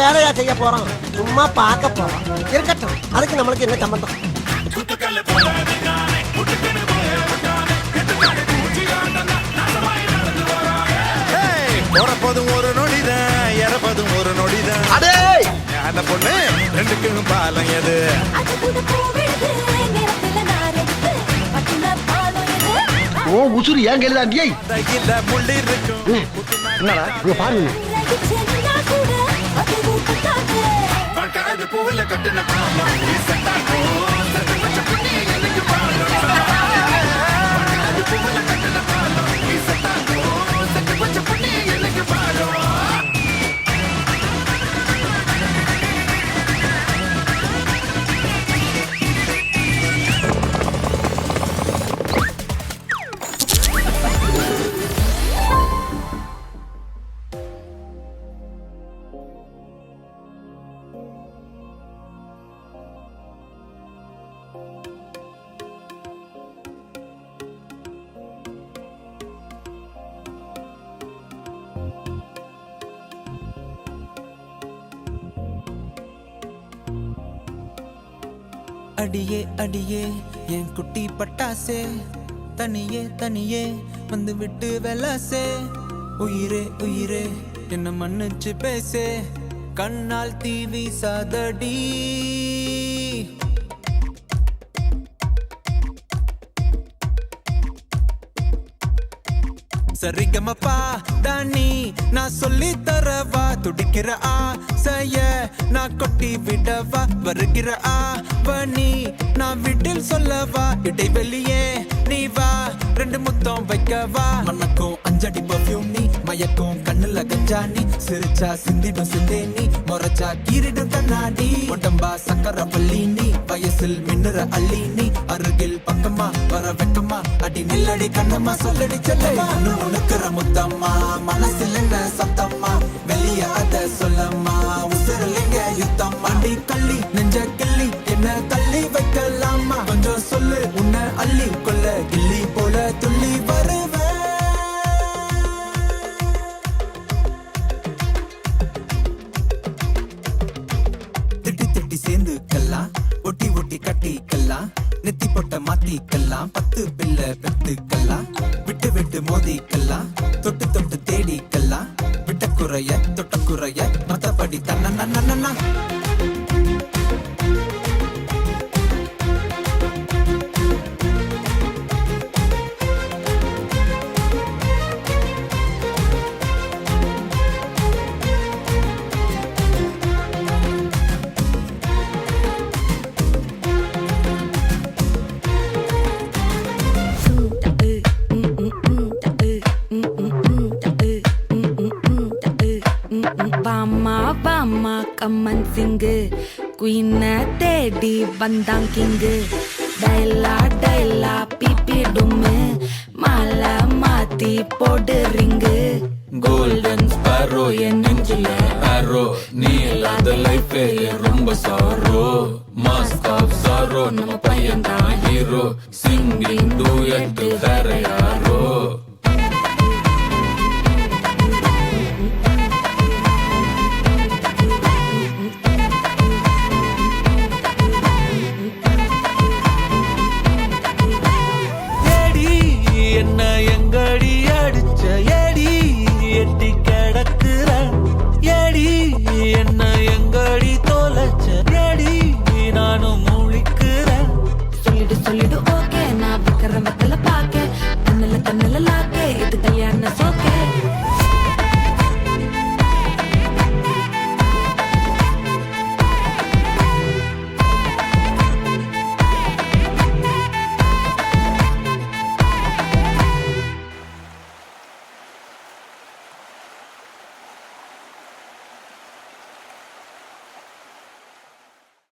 வேலையா செய்ய போறோம், சும்மா பார்க்க போறோம். இருக்கட்டும், அதுக்கு நம்மளுக்கு என்ன சம்பந்தம்? போறப்பதும் ஒரு நொடிதான், இறப்பதும் ஒரு நொடிதான். அடே அந்த பொண்ணு ரெண்டுக்கும் பாலம் எது? ஓ உசுறு ஏன் கையிலாண்டியை? முள்ளி இருக்கும். என்னடா இங்க பாருங்க. பூவில கட்டின அடியே அடியே என் குட்டி பட்டாசே, தனியே தனியே வந்து விட்டு வெலாசே. உயிரே உயிரே என்ன மன்னிச்சு பேசே, கண்ணால் தீவி சாதடி. சரிகமப்பா தானி நான் சொல்லி தரவா, துடிக்கிற ஆசைய நான் கொட்டி விடவா, வருகிற ஆவணி நான் வீட்டில் சொல்லவா, இடைவெளியே நீ வா, ரெண்டு முத்தம் வைக்கவா. மனக்கும் அஞ்சடி பர்ஃபியூம் நீ, மயக்கும் கண்ணுல கஞ்சா நீ, சிரிச்சா சிந்திடும் சிந்தே நீ, முறைச்சா கீரிடும் கண்ணாடி. உடம்பா சக்கர பள்ளி நீ, வயசில் மின்னுற அள்ளி நீ, அருகில் பக்கமா வர வெக்கமா, அடி நில்லடி கண்ணம்மா சொல்லடி செல்லமா. உனக்குற முத்தம்மா மனசில் என்ன சத்தம்மா, வெளிய அத சொல்லம்மா, உசுரில் எங்க யுத்தம். அடி கள்ளி நெஞ்ச கிள்ளி என்ன தள்ளி வைக்கலாமா, கொஞ்சம் சொல்லு உன்னை அள்ளி கொள்ள கிள்ளி போல துள்ளி வருவேன். திட்டி திட்டி சேர்ந்துக்கலாம், ஒட்டி ஒட்டி கட்டிக்கலாம், நெத்தி பொட்ட மாத்திக்கலாம், 10 பிள்ளை பெத்துக்கலாம், விட்டு விட்டு மோதிக்கலாம், தொட்டு தொட்டு தேடிக்கலாம், விட்ட குறைய தொட்ட குறைய மத்தபடி தன்னா. வாமா வாமா கம்மன் சிங்கு, குயின தேடி வந்தான் கிங்கு. டைலா டைலா பிபி டும்மு, மாலை மாத்தி போடு ரிங்கு. கோல்டன் ஸ்பாரோ என் நெஞ்சில ஆரோ, நீ இல்லாத லைஃபே ரொம்ப சாரோ. மாஸ்க் ஆஃப் சாரோ நம்ம பையன் தான் ஹீரோ, சிங்கிங் டூயட் வேற யாரோ.